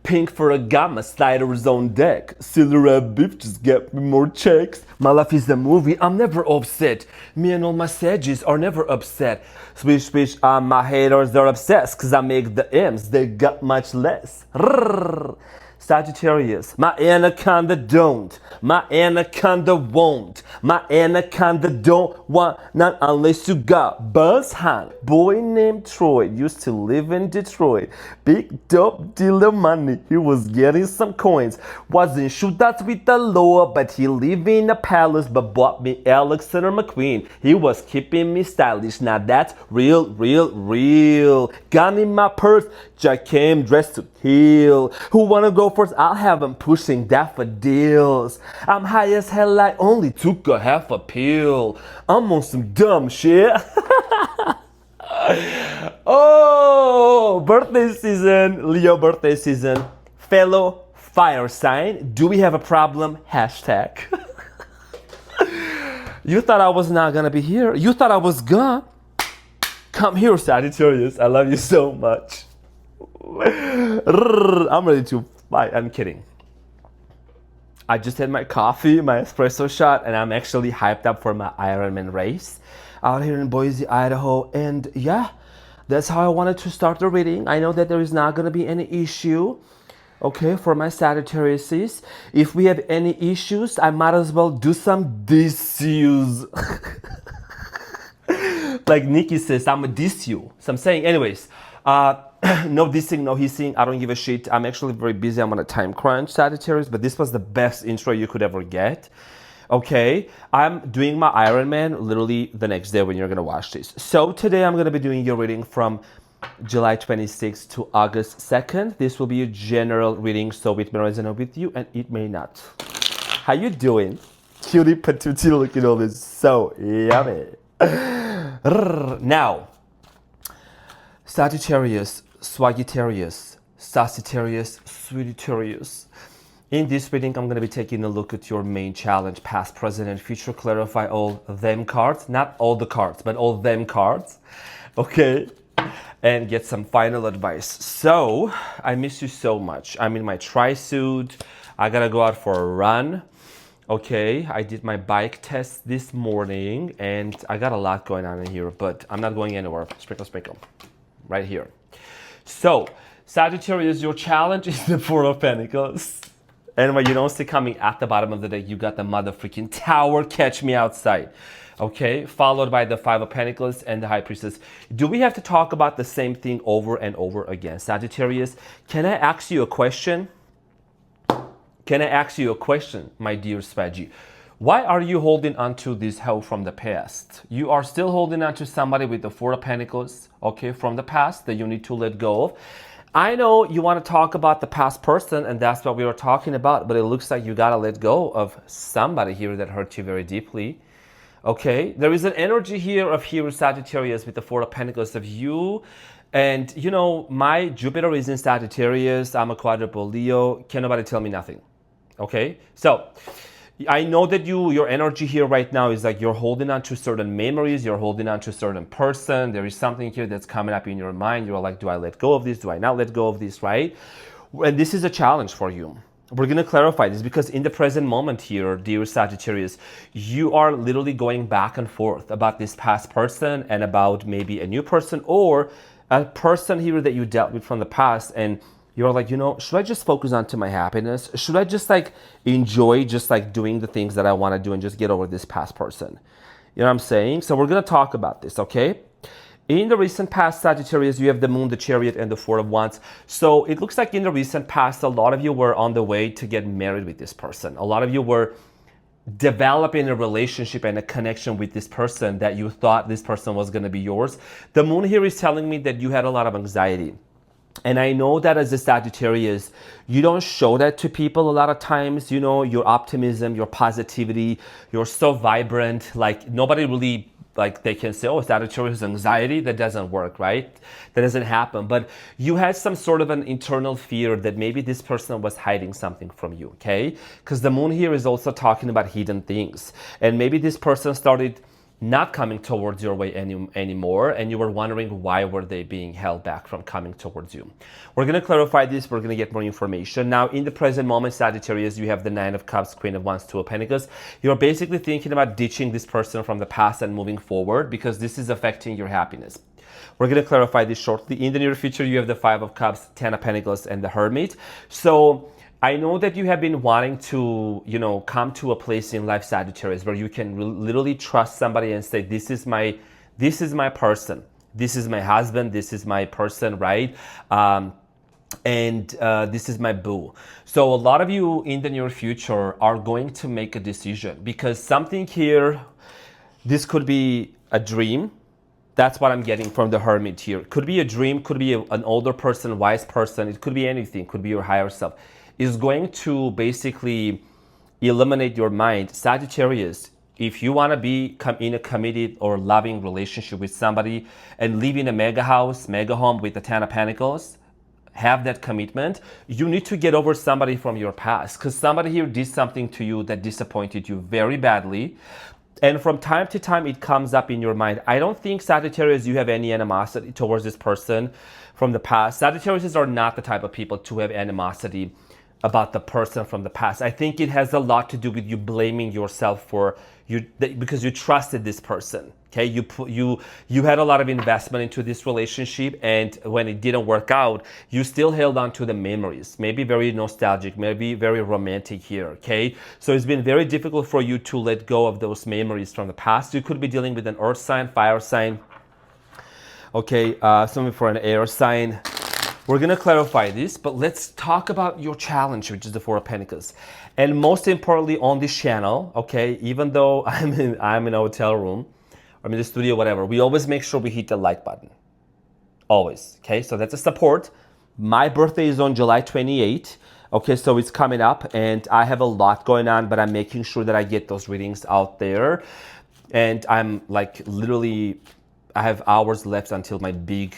Pink for a gamma, sliders on deck. Silver beef just get me more checks. My life is a movie, I'm never upset. Me and all my Sagittarius are never upset. Swish, swish, my haters, they're obsessed. Cause I make the M's, they got much less. Rrrr. Sagittarius, my anaconda don't, my anaconda won't, my anaconda don't want none unless you got Buzz Hunt. Boy named Troy used to live in Detroit. Big dope dealer money, he was getting some coins. Wasn't shootouts with the law, but he lived in a palace, but bought me Alexander McQueen. He was keeping me stylish, now that's real, real, real. Gun in my purse, Jack came dressed to kill. Who wanna go first? I'll have them pushing daffodils. I'm high as hell, I only took a half a pill. I'm on some dumb shit. Oh, birthday season, Leo birthday season. Fellow fire sign, do we have a problem? Hashtag. You thought I was not gonna be here. You thought I was gone. Come here, Sagittarius. I love you so much. I'm ready to fight. I'm kidding. I just had my coffee, my espresso shot, and I'm actually hyped up for my Ironman race out here in Boise, Idaho. And yeah, that's how I wanted to start the reading. I know that there is not going to be any issue, okay, for my Sagittarius. If we have any issues, I might as well do some disuse. Like Nikki says, I'm a diss you. So I'm saying, anyways, no dissing, no hissing. I don't give a shit. I'm actually very busy. I'm on a time crunch, Sagittarius, but this was the best intro you could ever get. Okay, I'm doing my Ironman literally the next day when you're gonna watch this. So today I'm gonna be doing your reading from July 26th to August 2nd. This will be a general reading, so it may resonate with you and it may not. How you doing? Cutie patootie looking all this so yummy. Now, Sagittarius, Sagittarius, Sagittarius, Sagittarius. In this reading, I'm going to be taking a look at your main challenge, past, present, and future. Clarify all them cards, not all the cards, but all them cards. Okay, and get some final advice. So, I miss you so much. I'm in my tri-suit. I gotta go out for a run. Okay, I did my bike test this morning, and I got a lot going on in here, but I'm not going anywhere. Sprinkle, sprinkle. Right here. So, Sagittarius, your challenge is the Four of Pentacles. And what you don't see coming at the bottom of the deck, you got the mother freaking Tower, catch me outside. Okay, followed by the Five of Pentacles and the High Priestess. Do we have to talk about the same thing over and over again? Sagittarius, can I ask you a question? Can I ask you a question, my dear Spaggy? Why are you holding on to this hoe from the past? You are still holding on to somebody with the Four of Pentacles, okay, from the past that you need to let go of. I know you want to talk about the past person, and that's what we were talking about, but it looks like you got to let go of somebody here that hurt you very deeply. Okay, there is an energy here of Hero Sagittarius with the Four of Pentacles of you. And, you know, my Jupiter is in Sagittarius. I'm a quadruple Leo. Can nobody tell me nothing? Okay, so I know that your energy here right now is like you're holding on to certain memories, you're holding on to a certain person. There is something here that's coming up in your mind. You're like, do I let go of this? Do I not let go of this, right? And this is a challenge for you. We're going to clarify this because in the present moment here, dear Sagittarius, you are literally going back and forth about this past person and about maybe a new person or a person here that you dealt with from the past, and you're like, you know, should I just focus on to my happiness? Should I just like enjoy just like doing the things that I want to do and just get over this past person? You know what I'm saying? So we're going to talk about this, okay? In the recent past, Sagittarius, you have the Moon, the Chariot, and the Four of Wands. So it looks like in the recent past, a lot of you were on the way to get married with this person. A lot of you were developing a relationship and a connection with this person that you thought this person was going to be yours. The Moon here is telling me that you had a lot of anxiety. And I know that as a Sagittarius, you don't show that to people a lot of times. You know, your optimism, your positivity, you're so vibrant. Like nobody really, like they can say, oh, Sagittarius anxiety. That doesn't work, right? That doesn't happen. But you had some sort of an internal fear that maybe this person was hiding something from you, okay? Because the Moon here is also talking about hidden things. And maybe this person started not coming towards your way anymore, and you were wondering why were they being held back from coming towards you. We're going to clarify this. We're going to get more information. Now, in the present moment, Sagittarius, you have the Nine of Cups, Queen of Wands, Two of Pentacles. You're basically thinking about ditching this person from the past and moving forward because this is affecting your happiness. We're going to clarify this shortly. In the near future, you have the Five of Cups, Ten of Pentacles, and the Hermit. So I know that you have been wanting to, come to a place in life, Sagittarius, where you can literally trust somebody and say, this is my person. This is my husband. This is my person, right? This is my boo. So a lot of you in the near future are going to make a decision because something here, this could be a dream. That's what I'm getting from the Hermit here. Could be a dream, could be an older person, wise person. It could be anything, could be your higher self. Is going to basically eliminate your mind. Sagittarius, if you want to be in a committed or loving relationship with somebody and live in a mega house, mega home with the Ten of Pentacles, have that commitment, you need to get over somebody from your past because somebody here did something to you that disappointed you very badly. And from time to time, it comes up in your mind. I don't think, Sagittarius, you have any animosity towards this person from the past. Sagittarius are not the type of people to have animosity about the person from the past. I think it has a lot to do with you blaming yourself for you because you trusted this person. Okay, you had a lot of investment into this relationship, and when it didn't work out, you still held on to the memories. Maybe very nostalgic, maybe very romantic here. Okay, so it's been very difficult for you to let go of those memories from the past. You could be dealing with an earth sign, fire sign. Okay, something for an air sign. We're going to clarify this, but let's talk about your challenge, which is the Four of Pentacles. And most importantly on this channel, okay, even though I'm in a hotel room, I'm in the studio, whatever, we always make sure we hit the like button. Always, okay? So that's a support. My birthday is on July 28th, okay? So it's coming up, and I have a lot going on, but I'm making sure that I get those readings out there. And I'm like literally, I have hours left until my big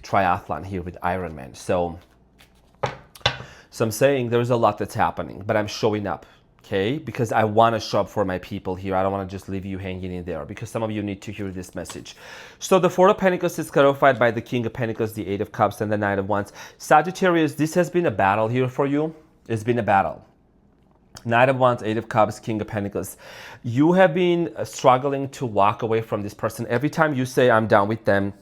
triathlon here with Ironman. So I'm saying there's a lot that's happening, but I'm showing up, okay? Because I want to show up for my people here. I don't want to just leave you hanging in there because some of you need to hear this message. So the Four of Pentacles is clarified by the King of Pentacles, the Eight of Cups, and the Knight of Wands. Sagittarius, this has been a battle here for you. It's been a battle. Knight of Wands, Eight of Cups, King of Pentacles. You have been struggling to walk away from this person. Every time you say, I'm done with them,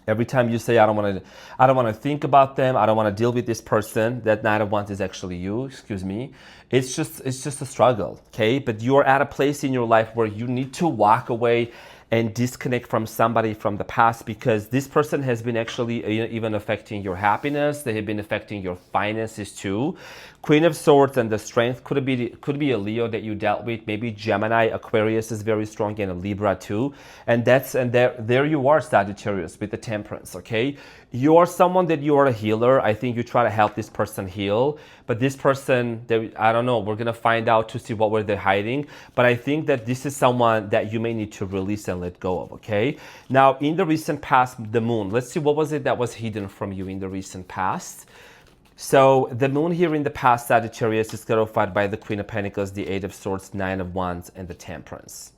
every time you say, I don't want to think about them, I don't want to deal with this person, that Knight of Wands is actually you, excuse me. It's just a struggle, okay? But you're at a place in your life where you need to walk away and disconnect from somebody from the past because this person has been actually even affecting your happiness. They have been affecting your finances too. Queen of Swords and the Strength could be a Leo that you dealt with. Maybe Gemini, Aquarius is very strong, and a Libra too. And there you are, Sagittarius, with the Temperance, okay? You are someone that you are a healer. I think you try to help this person heal. But this person, I don't know, we're going to find out to see what were they hiding. But I think that this is someone that you may need to release and let go of, okay? Now, in the recent past, the Moon. Let's see, what was it that was hidden from you in the recent past? So the Moon here in the past, Sagittarius, is clarified by the Queen of Pentacles, the Eight of Swords, Nine of Wands, and the Temperance.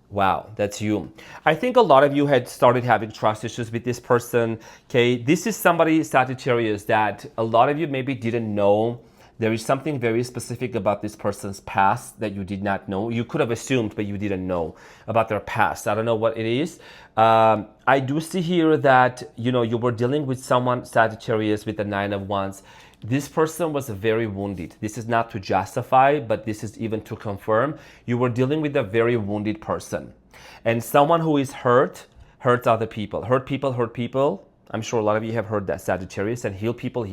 Wow, that's you. I think a lot of you had started having trust issues with this person. Okay, this is somebody, Sagittarius, that a lot of you maybe didn't know. There is something very specific about this person's past that you did not know. You could have assumed, but you didn't know about their past. I don't know what it is. I do see here that, you were dealing with someone, Sagittarius, with the Nine of Wands. This person was very wounded. This is not to justify, but this is even to confirm. You were dealing with a very wounded person. And someone who is hurts other people. Hurt people. I'm sure a lot of you have heard that, Sagittarius, and heal people,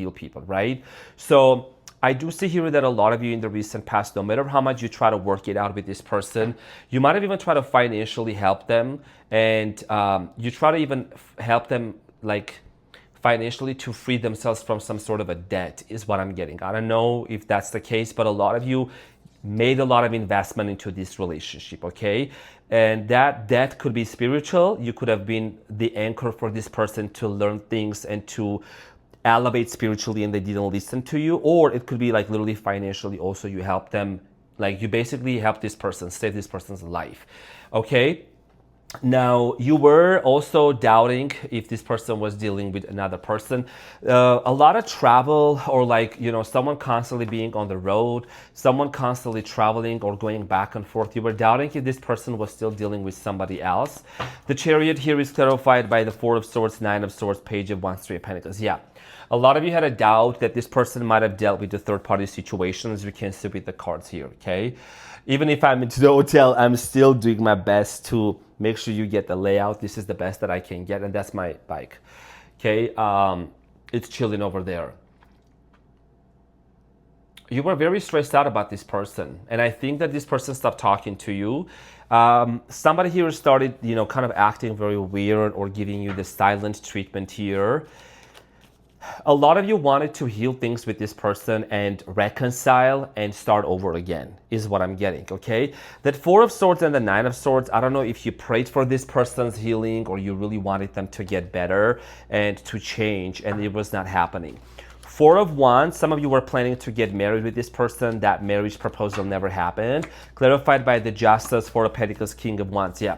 right? So I do see here that a lot of you in the recent past, no matter how much you try to work it out with this person, you might have even tried to financially help them. And you try to even help them like financially to free themselves from some sort of a debt is what I'm getting. I don't know if that's the case, but a lot of you made a lot of investment into this relationship, okay? And that debt could be spiritual. You could have been the anchor for this person to learn things and to elevate spiritually, and they didn't listen to you. Or it could be like literally financially also you help them, like you basically help this person, save this person's life, okay? Now, you were also doubting if this person was dealing with another person. A lot of travel, or like, someone constantly being on the road, someone constantly traveling or going back and forth. You were doubting if this person was still dealing with somebody else. The Chariot here is clarified by the Four of Swords, Nine of Swords, Page of Wands, Three of Pentacles. Yeah. A lot of you had a doubt that this person might have dealt with the third-party situation, as you can see with the cards here, okay? Even if I'm into the hotel, I'm still doing my best to make sure you get the layout. This is the best that I can get, and that's my bike, okay? It's chilling over there. You were very stressed out about this person, and I think that this person stopped talking to you. Somebody here started, kind of acting very weird or giving you the silent treatment here. A lot of you wanted to heal things with this person and reconcile and start over again, is what I'm getting, okay? That Four of Swords and the Nine of Swords, I don't know if you prayed for this person's healing or you really wanted them to get better and to change, and it was not happening. Four of Wands, some of you were planning to get married with this person. That marriage proposal never happened. Clarified by the Justice, Four of Pentacles, King of Wands, yeah.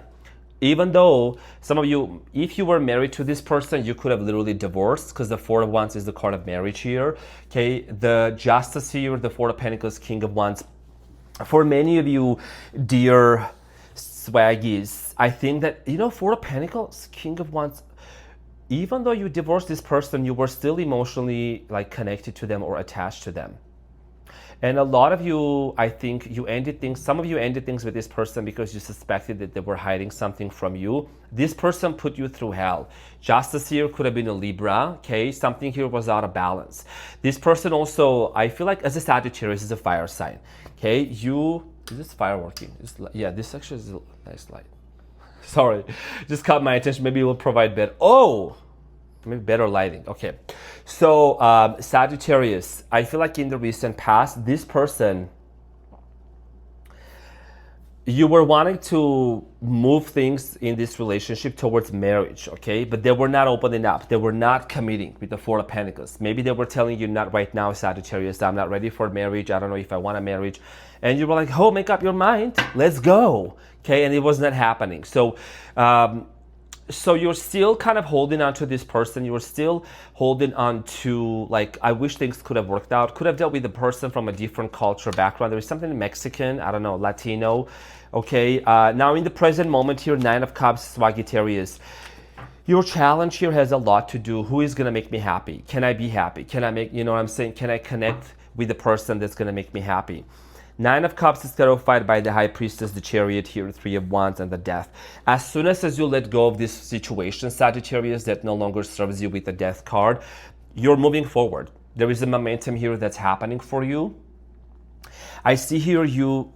Even though some of you, if you were married to this person, you could have literally divorced, because the Four of Wands is the card of marriage here. Okay, the Justice here, the Four of Pentacles, King of Wands. For many of you, dear swaggies, I think that, Four of Pentacles, King of Wands, even though you divorced this person, you were still emotionally connected to them or attached to them. And a lot of you, I think you ended things, some of you ended things with this person because you suspected that they were hiding something from you. This person put you through hell. Justice here could have been a Libra, okay? Something here was out of balance. This person also, I feel like as a Sagittarius, is a fire sign, okay? Is this fireworking? Yeah, this actually is a nice light. Sorry, just caught my attention. Maybe it will provide better. Oh, maybe better lighting. Okay. So Sagittarius, I feel like in the recent past, this person, you were wanting to move things in this relationship towards marriage, okay? But they were not opening up. They were not committing with the Four of Pentacles. Maybe they were telling you, not right now, Sagittarius, I'm not ready for marriage. I don't know if I want a marriage. And you were like, oh, make up your mind. Let's go, okay? And it was not happening. So you're still kind of holding on to this person. You're still holding on to, I wish things could have worked out. Could have dealt with a person from a different culture background. There is something Mexican, I don't know, Latino. Okay, now in the present moment here, Nine of Cups, Sagittarius. Your challenge here has a lot to do. Who is going to make me happy? Can I be happy? Can I make, what I'm saying? Can I connect with the person that's going to make me happy? Nine of Cups is clarified by the High Priestess, the Chariot here, Three of Wands, and the Death. As soon as you let go of this situation, Sagittarius, that no longer serves you with the Death card, you're moving forward. There is a momentum here that's happening for you. I see here you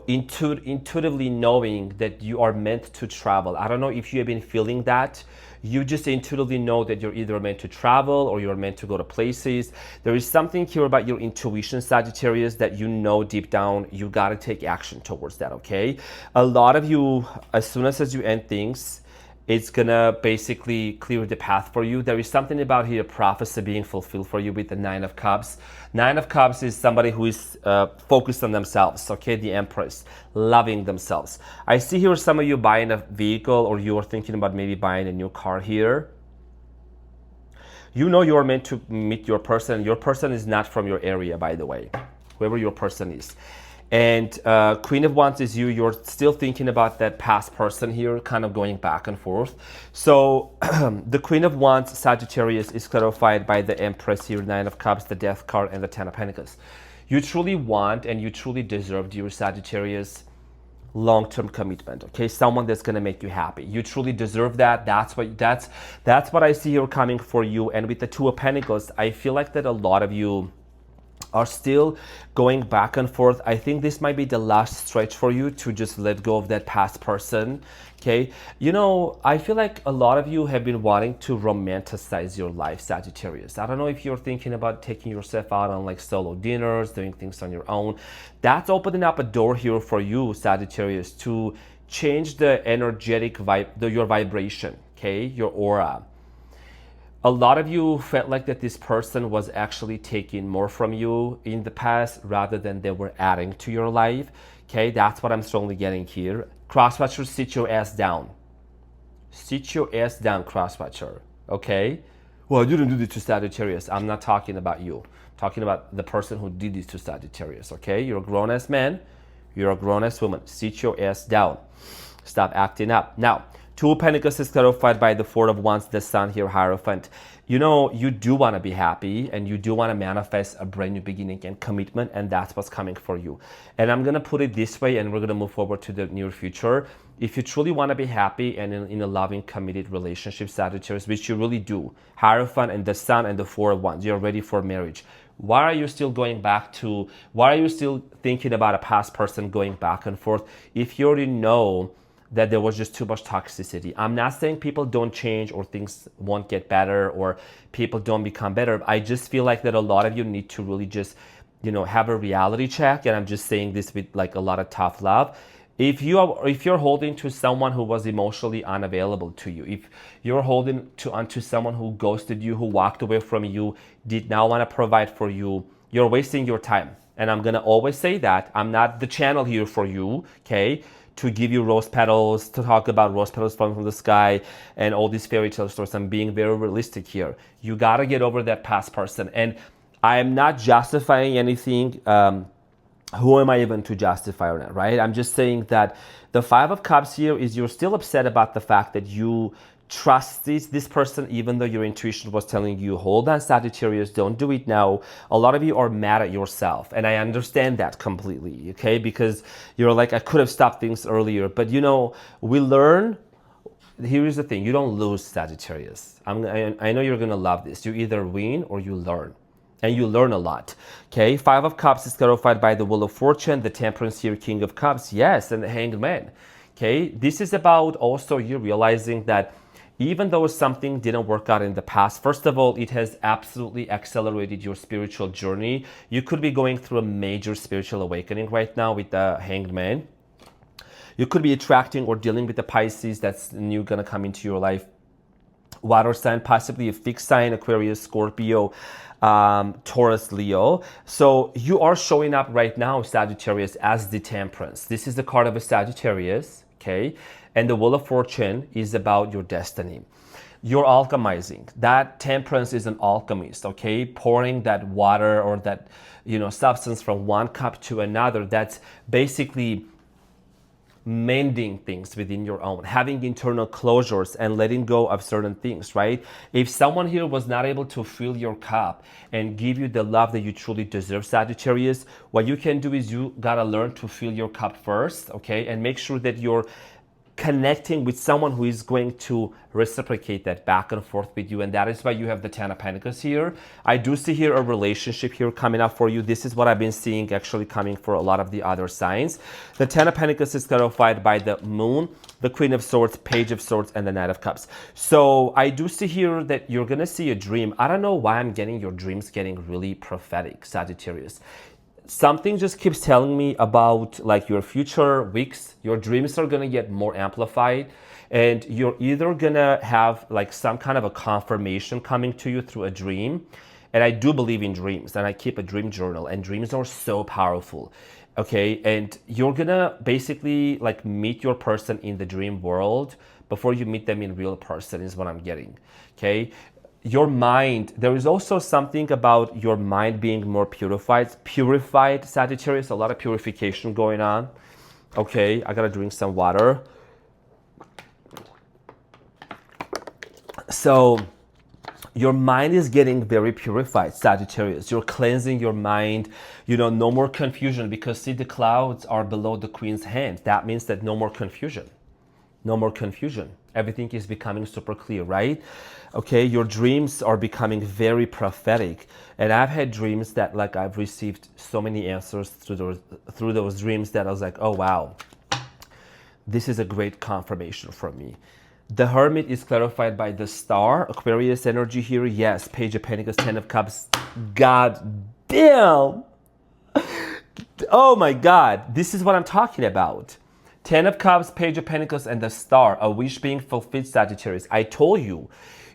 intuitively knowing that you are meant to travel. I don't know if you have been feeling that. You just intuitively know that you're either meant to travel or you're meant to go to places. There is something here about your intuition, Sagittarius, that you know deep down you got to take action towards that, okay? A lot of you, as soon as you end things, it's gonna basically clear the path for you. There is something about here, prophecy being fulfilled for you with the Nine of Cups. Nine of Cups is somebody who is focused on themselves, okay? The Empress, loving themselves. I see here some of you buying a vehicle, or you are thinking about maybe buying a new car here. You know you are meant to meet your person. Your person is not from your area, by the way, whoever your person is. And Queen of Wands is you. You're still thinking about that past person here, kind of going back and forth. So the Queen of Wands, Sagittarius, is clarified by the Empress here, Nine of Cups, the Death card, and the Ten of Pentacles. You truly want and you truly deserve, dear Sagittarius, long-term commitment, okay? Someone that's gonna make you happy. You truly deserve that. That's what I see here coming for you. And with the Two of Pentacles, I feel like that a lot of you are still going back and forth. I think this might be the last stretch for you to just let go of that past person, okay? I feel like a lot of you have been wanting to romanticize your life, Sagittarius. I don't know if you're thinking about taking yourself out on solo dinners, doing things on your own. That's opening up a door here for you, Sagittarius, to change the energetic your vibration, okay? Your aura. A lot of you felt like that this person was actually taking more from you in the past rather than they were adding to your life. Okay, that's what I'm strongly getting here. Crosswatchers, sit your ass down. Sit your ass down, crosswatcher. Okay? Well, you didn't do this to Sagittarius. I'm not talking about you. I'm talking about the person who did this to Sagittarius. Okay? You're a grown-ass man. You're a grown-ass woman. Sit your ass down. Stop acting up. Now, Two of Pentacles is clarified by the Four of Wands, the Sun here, Hierophant. You know, you do want to be happy and you do want to manifest a brand new beginning and commitment, and that's what's coming for you. And I'm going to put it this way, and we're going to move forward to the near future. If you truly want to be happy and in a loving, committed relationship, Sagittarius, which you really do, Hierophant and the Sun and the Four of Wands, you're ready for marriage. Why are you still why are you still thinking about a past person going back and forth if you already know that there was just too much toxicity? I'm not saying people don't change or things won't get better or people don't become better. I just feel like that a lot of you need to really just, have a reality check. And I'm just saying this with like a lot of tough love. If you're holding to someone who was emotionally unavailable to you, if you're holding onto someone who ghosted you, who walked away from you, did not want to provide for you, you're wasting your time. And I'm going to always say that. I'm not the channel here for you, okay? To give you rose petals, to talk about rose petals falling from the sky and all these fairy tale stories. I'm being very realistic here. You got to get over that past person. And I am not justifying anything. Who am I even to justify or not, right? I'm just saying that the Five of Cups here is you're still upset about the fact that you trust this person, even though your intuition was telling you, hold on, Sagittarius, don't do it now. A lot of you are mad at yourself, and I understand that completely, okay? Because you're like, I could have stopped things earlier. But we learn. Here's the thing, you don't lose, Sagittarius. I know you're gonna love this. You either win or you learn. And you learn a lot, okay? Five of Cups is clarified by the Wheel of Fortune, the Temperance here, King of Cups, yes, and the Hanged Man, okay? This is about also you realizing that even though something didn't work out in the past, first of all, it has absolutely accelerated your spiritual journey. You could be going through a major spiritual awakening right now with the Hanged Man. You could be attracting or dealing with the Pisces that's new gonna come into your life. Water sign, possibly a fixed sign, Aquarius, Scorpio, Taurus, Leo. So you are showing up right now, Sagittarius, as the Temperance. This is the card of a Sagittarius, okay? And the Wheel of Fortune is about your destiny. You're alchemizing. That Temperance is an alchemist, okay? Pouring that water or that, substance from one cup to another. That's basically mending things within your own, having internal closures and letting go of certain things, right? If someone here was not able to fill your cup and give you the love that you truly deserve, Sagittarius, what you can do is you gotta learn to fill your cup first, okay? And make sure that you're connecting with someone who is going to reciprocate that back and forth with you. And that is why you have the Ten of Pentacles here. I do see here a relationship here coming up for you. This is what I've been seeing actually coming for a lot of the other signs. The Ten of Pentacles is clarified by the Moon, the Queen of Swords, Page of Swords, and the Knight of Cups. So I do see here that you're gonna see a dream. I don't know why I'm getting your dreams getting really prophetic, Sagittarius. Something just keeps telling me about like your future weeks. Your dreams are gonna get more amplified, and you're either gonna have like some kind of a confirmation coming to you through a dream. And I do believe in dreams, and I keep a dream journal, and dreams are so powerful, okay? And you're gonna basically like meet your person in the dream world before you meet them in real person is what I'm getting, okay? Your mind, there is also something about your mind being more purified, Sagittarius, a lot of purification going on. Okay, I gotta drink some water. So your mind is getting very purified, Sagittarius. You're cleansing your mind, no more confusion, because see, the clouds are below the Queen's hand. That means that no more confusion. No more confusion. Everything is becoming super clear, right? Okay, your dreams are becoming very prophetic. And I've had dreams that like I've received so many answers through those dreams that I was like, oh wow, this is a great confirmation for me. The Hermit is clarified by the Star, Aquarius energy here. Yes, Page of Pentacles, Ten of Cups. God damn. Oh my God, this is what I'm talking about. Ten of Cups, Page of Pentacles, and the Star, a wish being fulfilled, Sagittarius. I told you,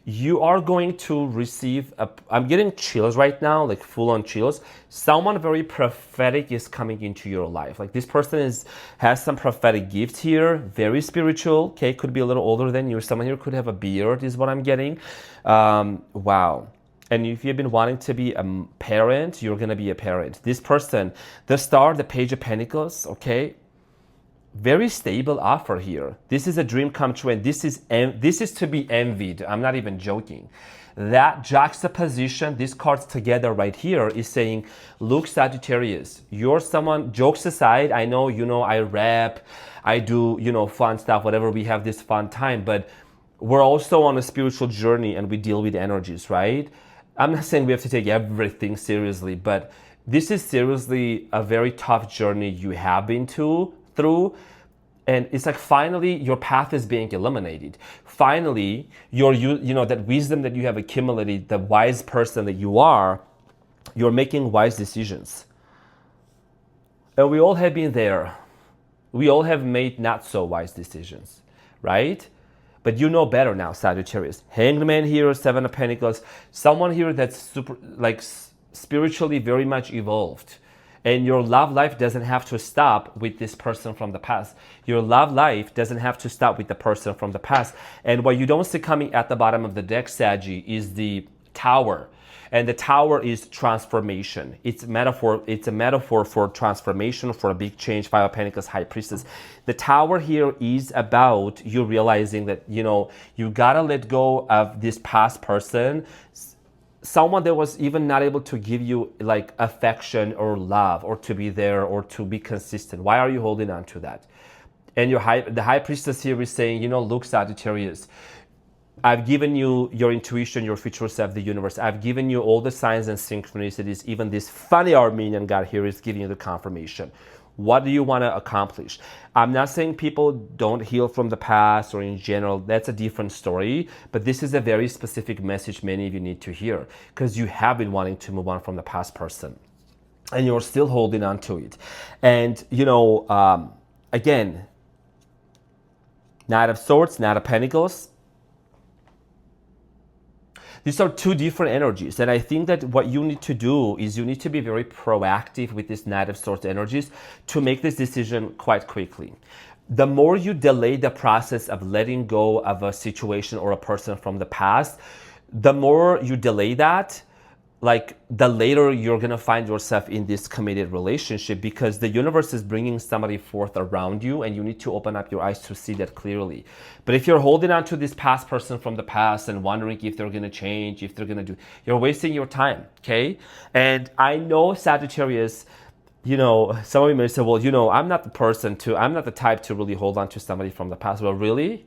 you are going to receive I'm getting chills right now, like full on chills. Someone very prophetic is coming into your life. Like this person has some prophetic gift here, very spiritual. Okay, could be a little older than you. Someone here could have a beard, is what I'm getting. Wow. And if you've been wanting to be a parent, you're going to be a parent. This person, the star, the Page of Pentacles, okay, very stable offer here. This is a dream come true, and this is to be envied. I'm not even joking. That juxtaposition, these cards together right here, is saying, look, Sagittarius, you're someone, jokes aside, I know, I rap, I do, fun stuff, whatever, we have this fun time, but we're also on a spiritual journey and we deal with energies, right? I'm not saying we have to take everything seriously, but this is seriously a very tough journey you have been through, and it's like finally your path is being eliminated. Finally, that wisdom that you have accumulated, the wise person that you are, you're making wise decisions. And we all have been there. We all have made not so wise decisions, right? But you know better now, Sagittarius. Hanged Man here, Seven of Pentacles. Someone here that's super, like spiritually very much evolved. And your love life doesn't have to stop with this person from the past. Your love life doesn't have to stop with the person from the past. And what you don't see coming at the bottom of the deck, Saggy, is the Tower. And the Tower is transformation. It's a metaphor for transformation, for a big change. Five of Pentacles, High Priestess. The Tower here is about you realizing that, you gotta let go of this past person. Someone that was even not able to give you like affection or love or to be there or to be consistent. Why are you holding on to that? And the High Priestess here is saying, look, Sagittarius, I've given you your intuition, your future self, the universe. I've given you all the signs and synchronicities. Even this funny Armenian guy here is giving you the confirmation. What do you want to accomplish? I'm not saying people don't heal from the past or in general. That's a different story. But this is a very specific message many of you need to hear because you have been wanting to move on from the past person and you're still holding on to it. And, again, Knight of Swords, Knight of Pentacles. These are two different energies. And I think that what you need to do is you need to be very proactive with this Knight of Swords energies to make this decision quite quickly. The more you delay the process of letting go of a situation or a person from the past, the more you delay that, like the later you're going to find yourself in this committed relationship because the universe is bringing somebody forth around you and you need to open up your eyes to see that clearly. But if you're holding on to this past person from the past and wondering if they're going to change, if they're going to do, you're wasting your time, okay? And I know, Sagittarius, some of you may say, well, I'm not the type to really hold on to somebody from the past. Well, really?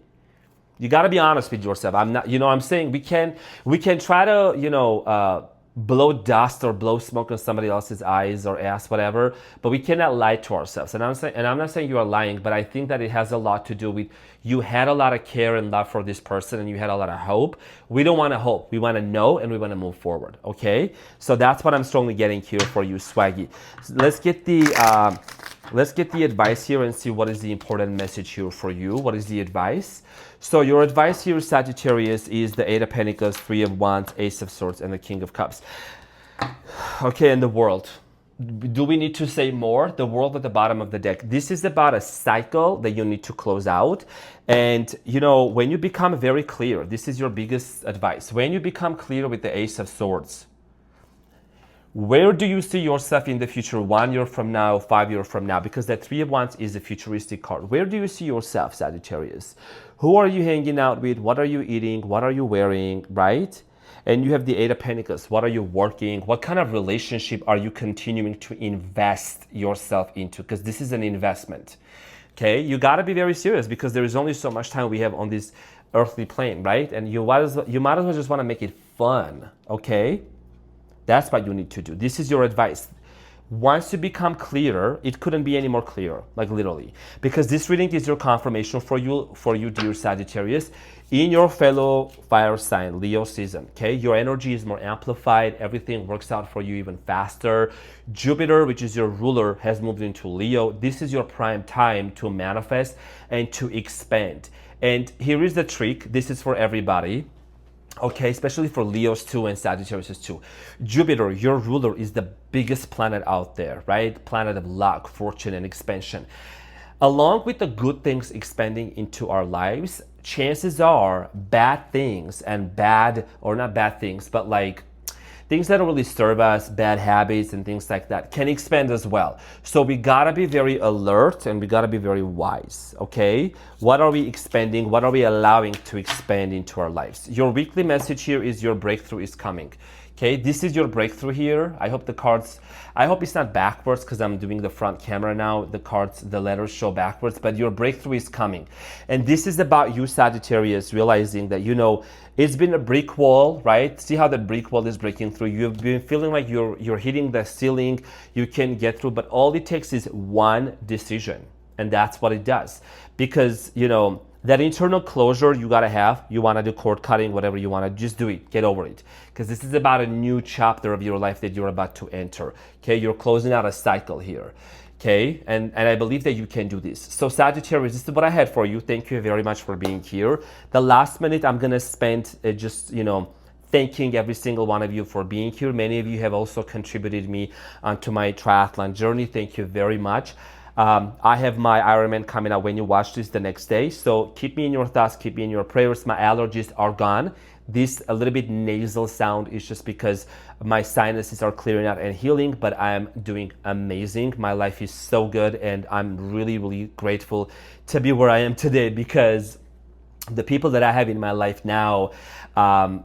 You got to be honest with yourself. I'm not, I'm saying we can try to, blow dust or blow smoke on somebody else's eyes or ass, whatever, but we cannot lie to ourselves. And I'm not saying you are lying, but I think that it has a lot to do with you had a lot of care and love for this person and you had a lot of hope. We don't want to hope. We want to know and we want to move forward. Okay? So that's what I'm strongly getting here for you, Swaggy. So let's get the advice here and see what is the important message here for you. What is the advice? So your advice here, Sagittarius, is the Eight of Pentacles, Three of Wands, Ace of Swords, and the King of Cups. Okay, and the World. Do we need to say more? The World at the bottom of the deck. This is about a cycle that you need to close out. And, when you become very clear, this is your biggest advice. When you become clear with the Ace of Swords, where do you see yourself in the future 1 year from now, 5 years from now? Because that Three of Wands is a futuristic card. Where do you see yourself, Sagittarius? Who are you hanging out with? What are you eating? What are you wearing, right? And you have the Eight of Pentacles. What are you working? What kind of relationship are you continuing to invest yourself into? Because this is an investment, okay? You got to be very serious because there is only so much time we have on this earthly plane, right? And you might as well just want to make it fun, okay? That's what you need to do. This is your advice. Once you become clearer, it couldn't be any more clear, like literally. Because this reading is your confirmation for you, dear Sagittarius, in your fellow fire sign, Leo season, okay? Your energy is more amplified. Everything works out for you even faster. Jupiter, which is your ruler, has moved into Leo. This is your prime time to manifest and to expand. And here is the trick. This is for everybody. Okay, especially for Leos too and Sagittarius too. Jupiter, your ruler, is the biggest planet out there, right? Planet of luck, fortune, and expansion. Along with the good things expanding into our lives, chances are bad things and bad, or not bad things, but like things that don't really serve us, bad habits and things like that, can expand as well. So we gotta be very alert and we gotta be very wise, okay? What are we expanding? What are we allowing to expand into our lives? Your weekly message here is your breakthrough is coming. Okay, this is your breakthrough here. I hope the cards, I hope it's not backwards because I'm doing the front camera now. The cards, the letters show backwards, but your breakthrough is coming. And this is about you, Sagittarius, realizing that, you know, it's been a brick wall, right? See how the brick wall is breaking through. You've been feeling like you're hitting the ceiling, you can get through, but all it takes is one decision. And that's what it does. Because, you know, that internal closure you gotta have. You wanna do cord cutting, whatever you wanna, just do it, get over it. Because this is about a new chapter of your life that you're about to enter. Okay, you're closing out a cycle here. Okay, and I believe that you can do this. So Sagittarius, this is what I had for you. Thank you very much for being here. The last minute I'm gonna spend just, you know, thanking every single one of you for being here. Many of you have also contributed me to my triathlon journey. Thank you very much. I have my Ironman coming out when you watch this the next day. So keep me in your thoughts, keep me in your prayers. My allergies are gone. This a little bit nasal sound is just because my sinuses are clearing out and healing, but I'm doing amazing. My life is so good and I'm really, really grateful to be where I am today because the people that I have in my life now,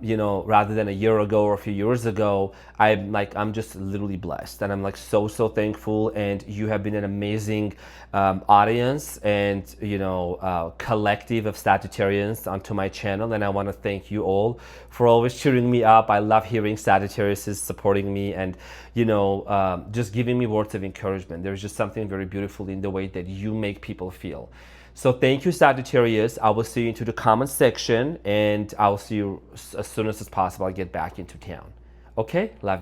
you know, rather than a year ago or a few years ago, I'm just literally blessed, and I'm like so thankful. And you have been an amazing audience and, you know, collective of Sagittarians onto my channel, and I want to thank you all for always cheering me up. I love hearing Sagittarius is supporting me and, you know, just giving me words of encouragement. There's just something very beautiful in the way that you make people feel. So thank you, Sagittarius. I will see you into the comment section, and I'll see you as soon as possible. I get back into town. Okay? Love you.